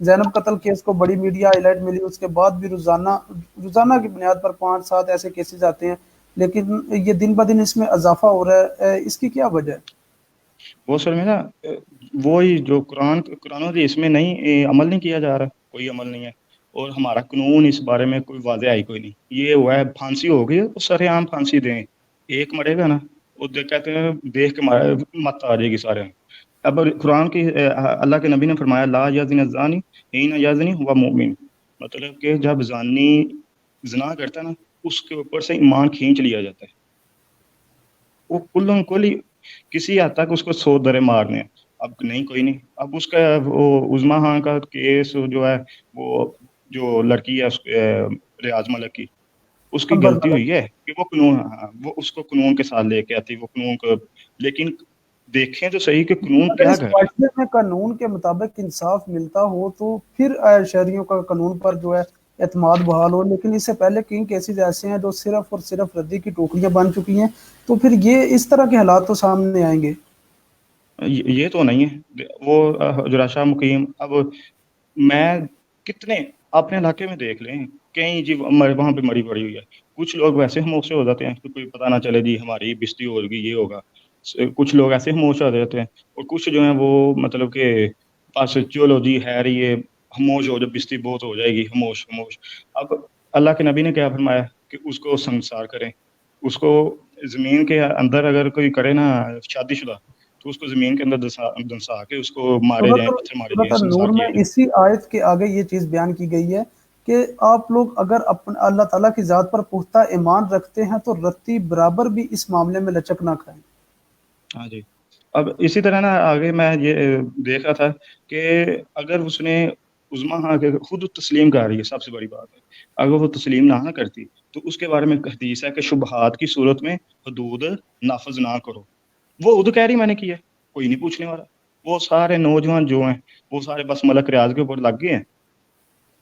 زینب قتل کیس کو بڑی میڈیا ہائی لائٹ ملی، اس کے بعد بھی روزانہ کی بنیاد پر 5-7 ایسے کیسز آتے ہیں، لیکن یہ دن بدن اس میں اضافہ ہو رہا ہے، اس کی کیا وجہ ہے؟ وہ سر میں نا وہی جو قرآن و حدیث میں نہیں عمل نہیں کیا جا رہا، کوئی عمل نہیں ہے، اور ہمارا قانون اس بارے میں کوئی واضح آئی کوئی نہیں، یہ ہوا ہے پھانسی ہو گئی تو سر عام پھانسی دیں، ایک مرے گا نا وہ کہتے ہیں دیکھ کے مت آ جائے گی سارے میں۔ اب قرآن کی اللہ کے نبی نے فرمایا لا یزنی الزانی حین یزنی ہوا مومن، مطلب کہ جب زانی زنا کرتا ہے نا اس کے اوپر سے ایمان کھینچ لیا جاتا ہے، وہ کلی کسی حد تک اس کو 100 درے مارنے ہیں۔ اب نہیں کوئی نہیں، اب اس کا وہ عظما خان کا کیس جو ہے، وہ جو لڑکی ہے ریاض ملک کی، اس کی امبر غلطی ملک، ہوئی ہے کہ وہ قانون وہ اس کو قانون کے ساتھ لے کے آتی، وہ قانون کو، لیکن دیکھیں تو صحیح کہ قانون اگر کیا اس کر رہا معاشرے میں قانون کے مطابق انصاف ملتا ہو تو پھر شہریوں کا قانون پر جو ہے اعتماد بحال ہو، لیکن اس سے پہلے کئی کیسز ایسے ہیں جو صرف اور صرف ردی کی ٹوکریاں بن چکی ہیں، تو پھر یہ اس طرح کے حالات تو سامنے آئیں گے۔ ہے۔ یہ تو نہیں ہے وہ جراشا مقیم، اب میں کتنے اپنے علاقے میں دیکھ لیں، کہیں جی وہاں پہ مری پڑی ہوئی ہے، کچھ لوگ ویسے خاموش ہو جاتے ہیں کہ کوئی پتہ نہ چلے جی ہماری بستی ہوگی یہ ہوگا، کچھ لوگ ایسے خاموش ہو جاتے ہیں، اور کچھ جو ہیں وہ مطلب کہ بس چلو جی ہے رہی ہے، خاموش ہو جب بستی بہت ہو جائے گی خاموش خاموش۔ اب اللہ کے نبی نے کیا فرمایا کہ اس کو سنسار کریں، اس کو زمین کے اندر اگر کوئی کرے نا شادی شدہ تو اس کو زمین کے اندر دنسا کے اس کو مارے جائیں، پتھر مارے سورۃ جائیں، النور سنسار میں کیا جائے۔ اسی آیت کے آگے یہ چیز بیان کی گئی ہے کہ آپ لوگ اگر اللہ تعالیٰ کی ذات پر پختہ ایمان رکھتے ہیں تو رتی برابر بھی اس معاملے میں لچک نہ کھائیں۔ ہاں جی، اب اسی طرح نا آگے میں یہ دیکھ رہا تھا کہ اگر اس نے عظما ہاں کہ خود تسلیم کر رہی ہے، سب سے بڑی بات ہے، اگر وہ تسلیم نہ کرتی تو اس کے بارے میں حدیث ہے کہ شبہات کی صورت میں حدود نافذ نہ کرو، وہ خود کہہ رہی میں نے کیا، کوئی نہیں پوچھنے والا، وہ سارے نوجوان جو ہیں وہ سارے بس ملک ریاض کے اوپر لگ گئے ہیں،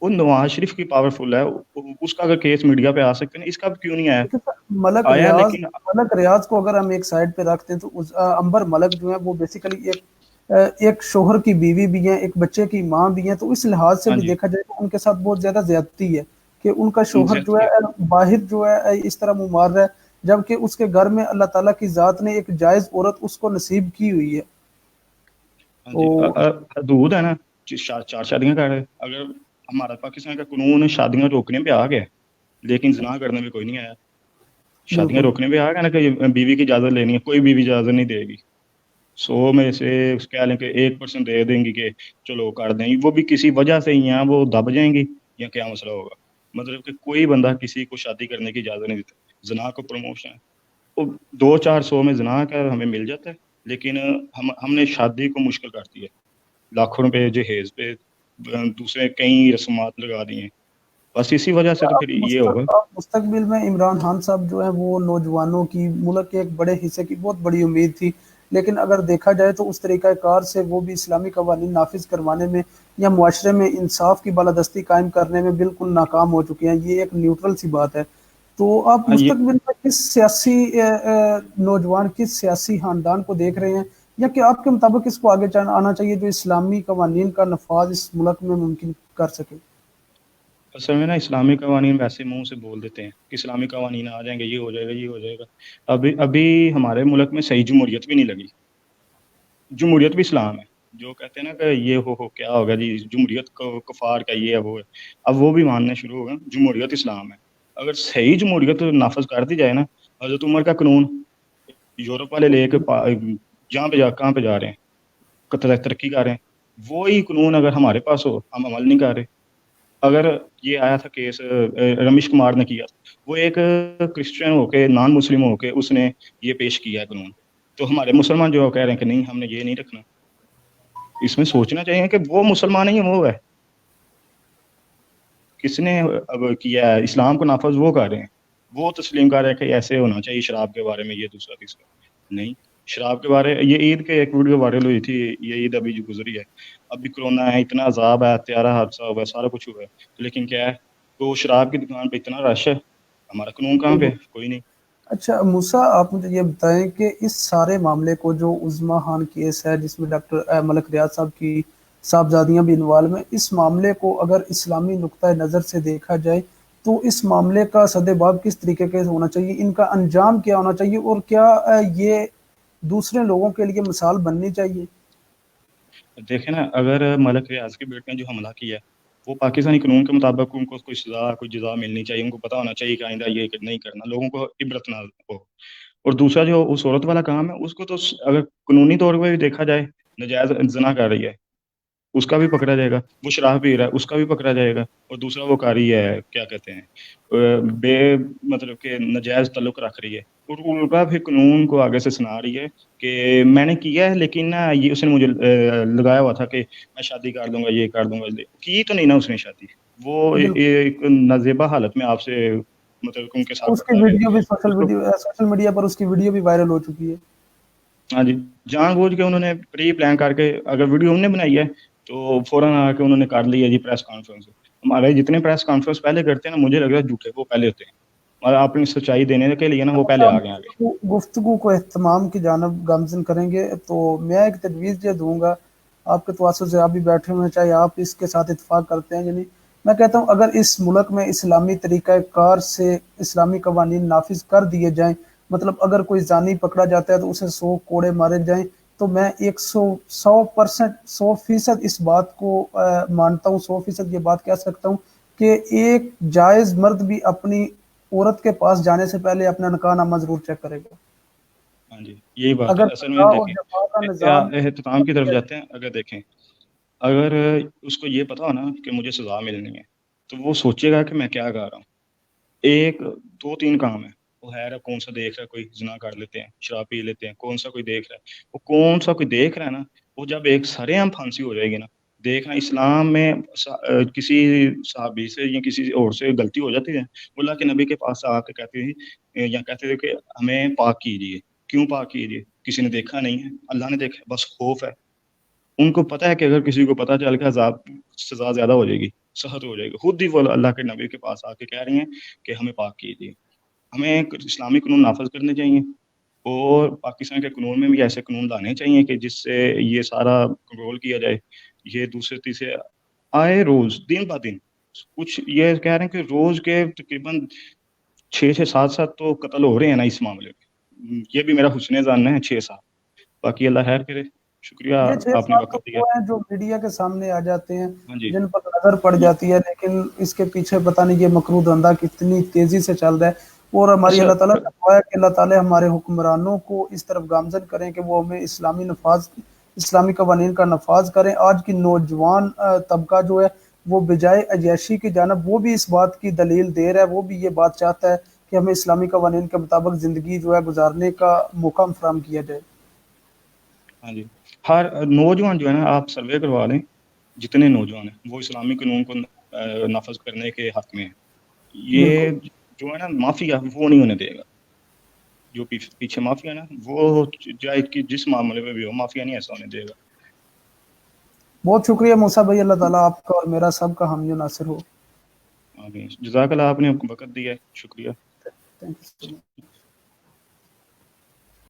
وہ نواز شریف کی پاورفل ہے، اس کا اگر کیس میڈیا پہ آ سکتے ہیں، اس کا کیوں نہیں آیا؟ دیکھیں سر، ملک آیا ریاض لیکن ملک ریاض کو اگر ہم ایک سائڈ پہ رکھتے ہیں تو امبر ملک جو ہے وہ بیسیکلی ایک شوہر کی بیوی بھی ہیں، ایک بچے کی ماں بھی ہیں، تو اس لحاظ سے ہاں بھی جی دیکھا جائے تو ان کے ساتھ بہت زیادہ زیادتی ہے کہ ان کا شوہر جو زیادتی ہے، ہے باہر جو ہے اس طرح ممار ہے، جبکہ اس کے گھر میں اللہ تعالیٰ کی ذات نے ایک جائز عورت اس کو نصیب کی ہوئی ہے۔ ہاں تو جی، حدود ہے نا، چار شادیاں کر رہے، اگر ہمارا پاکستان کا قانون شادیاں روکنے پہ آ گیا لیکن زنا کرنے میں کوئی نہیں آیا، شادیاں بالکل روکنے پہ آ گیا نا کہ بیوی کی اجازت لینی ہے، کوئی بیوی اجازت نہیں دے گی، 100 میں سے کہہ لیں کہ 1% دے دیں گی کہ چلو کر دیں، وہ بھی کسی وجہ سے ہی ہیں وہ دب جائیں گی، یا کیا مسئلہ ہوگا، مطلب کہ کوئی بندہ کسی کو شادی کرنے کی اجازت نہیں دیتا، زنا کو پروموشن، وہ 200-400 میں زنا کر ہمیں مل جاتا ہے، لیکن ہم نے شادی کو مشکل کر دی ہے، لاکھوں روپے جہیز پہ دوسرے کئی رسومات لگا دی ہیں، بس اسی وجہ سے تو پھر یہ ہوگا۔ اب مستقبل میں عمران خان صاحب جو ہیں وہ نوجوانوں کی، ملک کے ایک بڑے حصے کی بہت بڑی امید تھی، لیکن اگر دیکھا جائے تو اس طریقہ کار سے وہ بھی اسلامی قوانین نافذ کروانے میں یا معاشرے میں انصاف کی بالادستی قائم کرنے میں بالکل ناکام ہو چکے ہیں، یہ ایک نیوٹرل سی بات ہے۔ تو آپ یہ مستقبل میں کس سیاسی نوجوان کس سیاسی خاندان کو دیکھ رہے ہیں، یا کہ آپ کے مطابق اس کو آگے آنا چاہیے جو اسلامی قوانین کا نفاذ اس ملک میں ممکن کر سکے؟ اصل میں نا اسلامی قوانین ویسے منہ سے بول دیتے ہیں کہ اسلامی قوانین آ جائیں گے، یہ ہو جائے گا، یہ ہو جائے گا، ابھی ہمارے ملک میں صحیح جمہوریت بھی نہیں لگی، جمہوریت بھی اسلام ہے، جو کہتے ہیں نا کہ یہ ہو کیا ہوگا جی جمہوریت کو کفار کا یہ ہے وہ ہے، اب وہ بھی ماننے شروع ہو گئے، جمہوریت اسلام ہے، اگر صحیح جمہوریت نافذ کر دی جائے نا، حضرت عمر کا قانون یورپ والے لے کے جہاں پہ کہاں پہ جا رہے ہیں، ترقی کر رہے ہیں، وہی قانون اگر ہمارے پاس ہو ہم عمل نہیں کر رہے، اگر یہ آیا تھا کیس رمیش کمار نے کیا، وہ ایک کرسچن ہو کے نان مسلم ہو کے اس نے یہ پیش کیا ہے قانون، تو ہمارے مسلمان جو کہہ رہے ہیں کہ نہیں ہم نے یہ نہیں رکھنا، اس میں سوچنا چاہیے کہ وہ مسلمان نہیں ہے، وہ ہے کس نے اب کیا ہے اسلام کو نافذ، وہ کر رہے ہیں، وہ تسلیم کر رہے ہیں کہ ایسے ہونا چاہیے شراب کے بارے میں، یہ دوسرا تیسرا نہیں، شراب کے بارے یہ عید کے ایک ویڈیو وائرل ہوئی تھی، یہ عید ابھی جو گزری ہے، اب بھی کرونا ہے، اتنا عذاب ہے، تیارہ حادثہ ہوا ہے، سارا کچھ ہوا ہے، لیکن کیا ہے تو شراب کی دکان پہ اتنا رش ہے، ہمارا قانون کہاں پہ، کوئی نہیں۔ اچھا موسیٰ، آپ مجھے یہ بتائیں کہ اس سارے معاملے کو جو عظما خان کیس ہے جس میں ڈاکٹر ملک ریاض صاحب کی صاحبزادیاں بھی انوالو ہیں اس معاملے کو اگر اسلامی نقطۂ نظر سے دیکھا جائے تو اس معاملے کا سد باب کس طریقے کے ہونا چاہیے، ان کا انجام کیا ہونا چاہیے، اور کیا یہ دوسرے لوگوں کے لیے مثال بننی چاہیے؟ دیکھیں نا، اگر ملک ریاض کے بیٹے نے جو حملہ کیا ہے وہ پاکستانی قانون کے مطابق ان کو کوئی سزا، کوئی جزا ملنی چاہیے، ان کو پتہ ہونا چاہیے کہ آئندہ یہ نہیں کرنا، لوگوں کو عبرت نہ ہو۔ اور دوسرا جو اس عورت والا کام ہے اس کو تو اگر قانونی طور پہ بھی دیکھا جائے نجائز زنا کر رہی ہے، اس کا بھی پکڑا جائے گا، وہ شراب پی رہا ہے اس کا بھی پکڑا جائے گا، اور دوسرا وہ کاری ہے کیا کہتے ہیں بے مطلب کہ نجائز تعلق رکھ رہی ہے، اور الٹا پھر قانون کو آگے سے سنا رہی ہے کہ میں نے کیا ہے لیکن نا یہ اس نے مجھے لگایا ہوا تھا کہ میں شادی کر دوں گا، یہ کر دوں گا، کی تو نہیں نا اس نے شادی، وہ بالکل، ایک نازیبا حالت میں آپ سے مطلب ان کے ساتھ اس کی بتا رہے ویڈیو بھی اس کو۔ سوشل میڈیا پر اس کی ویڈیو بھی وائرل ہو چکی ہے۔ ہاں جی، جان بوجھ کے انہوں نے پری پلان کر کے، اگر ویڈیو انہوں نے بنائی ہے تو فوراً آ کے انہوں نے کر لی ہے جی پریس کانفرنس۔ ہمارے جتنے پریس کانفرنس پہلے کرتے ہیں نا، مجھے لگ رہا ہے جھوٹے وہ پہلے ہوتے ہیں، اور اپنی سچائی دینے کے لیے نا وہ پہلے آ گئے آگے۔ گفتگو کو اہتمام کی جانب گامزن کریں گے تو میں ایک تجویز یہ دوں گا، آپ کے تواسط سے آپ بھی بیٹھے ہوئے ہیں، چاہے آپ اس کے ساتھ اتفاق کرتے ہیں یا نہیں، میں کہتا ہوں اگر اس ملک میں اسلامی طریقہ کار سے اسلامی قوانین نافذ کر دیے جائیں، مطلب اگر کوئی زانی پکڑا جاتا ہے تو اسے 100 کوڑے مارے جائیں، تو میں 100% اس بات کو مانتا ہوں، 100% یہ بات کہہ سکتا ہوں کہ ایک جائز مرد بھی اپنی عورت کے پاس جانے سے پہلے اپنا نکاح نامہ ضرور چیک کرے گا۔ ہاں جی، یہی بات ہے اگر اصل میں۔ نکاح اور دیکھیں جفا کا نظام اختتام کی طرف جاتے ہیں، اگر دیکھیں اگر اس کو یہ پتا ہو نا کہ مجھے سزا ملنی ہے تو وہ سوچے گا کہ میں کیا کر رہا ہوں۔ ایک دو تین کام ہے، وہ ہے کون سا دیکھ رہا ہے، کوئی زنا کر لیتے ہیں، شراب پی لیتے ہیں، کون سا کوئی دیکھ رہا ہے، وہ کون سا کوئی دیکھ رہا ہے نا، وہ جب ایک سرے عام پھانسی ہو جائے گی نا، دیکھنا اسلام میں کسی صحابی سے یا کسی اور سے غلطی ہو جاتی ہے، وہ اللہ کے نبی کے پاس آ کے کہتے ہیں یا کہتے تھے کہ ہمیں پاک کیجیے۔ کیوں پاک کیجیے؟ کسی نے دیکھا نہیں ہے، اللہ نے دیکھا، بس خوف ہے۔ ان کو پتہ ہے کہ اگر کسی کو پتہ چل کے عذاب سزا زیادہ ہو جائے گی، سخت ہو جائے گی، خود ہی وہ اللہ کے نبی کے پاس آ کے کہہ رہی ہیں کہ ہمیں پاک کیجیے۔ ہمیں اسلامی قانون نافذ کرنے چاہیے، اور پاکستان کے قانون میں بھی ایسے قانون لانے چاہیے کہ جس سے یہ سارا کنٹرول کیا جائے۔ یہ دوسرے تیسرے آئے روز دن بہ دن کچھ یہ کہہ رہے ہیں کہ روز کے تقریباً 6 سے 7 تو قتل ہو رہے ہیں نا اس معاملے میں، یہ بھی میرا حسن ظن ہے 6-7۔ باقی اللہ خیر کرے، شکریہ یہ چھ آپ نے سات تو وقت دیا۔ وہ ہیں جو میڈیا کے سامنے آ جاتے ہیں، ہاں جی، جن پر نظر پڑ جاتی ہے، لیکن اس کے پیچھے پتہ نہیں یہ مکروہ دھندا کتنی تیزی سے چل رہا ہے، اور ہماری اللہ تعالیٰ سے دعا ہے کہ اللہ تعالیٰ ہمارے حکمرانوں کو اس طرف گامزن کریں کہ وہ ہمیں اسلامی قوانین کا نفاذ کریں۔ آج کی نوجوان طبقہ جو ہے وہ بجائے عیاشی کی جانب وہ بھی اس بات کی دلیل دے رہا ہے، وہ بھی یہ بات چاہتا ہے کہ ہمیں اسلامی قوانین کے مطابق زندگی جو ہے گزارنے کا موقع فراہم کیا جائے۔ ہاں جی، ہر نوجوان جو ہے نا، آپ سروے کروا لیں، جتنے نوجوان ہیں وہ اسلامی قانون کو نافذ کرنے کے حق میں ہیں۔ بالکل، یہ جو ہے نا مافیا، وہ نہیں ہونے دے گا۔ جو پیچھے مافیا نا، وہ چاہے کہ جس معاملے میں بھی ہو، مافیا نہیں ایسا ہونے دے گا۔ بہت شکریہ موسیٰ بھائی، اللہ تعالیٰ آپ کا اور میرا سب کا حامی و ناصر ہو۔ آمین، جزاک اللہ، آپ نے وقت دیا ہے، شکریہ۔ Thank you so much.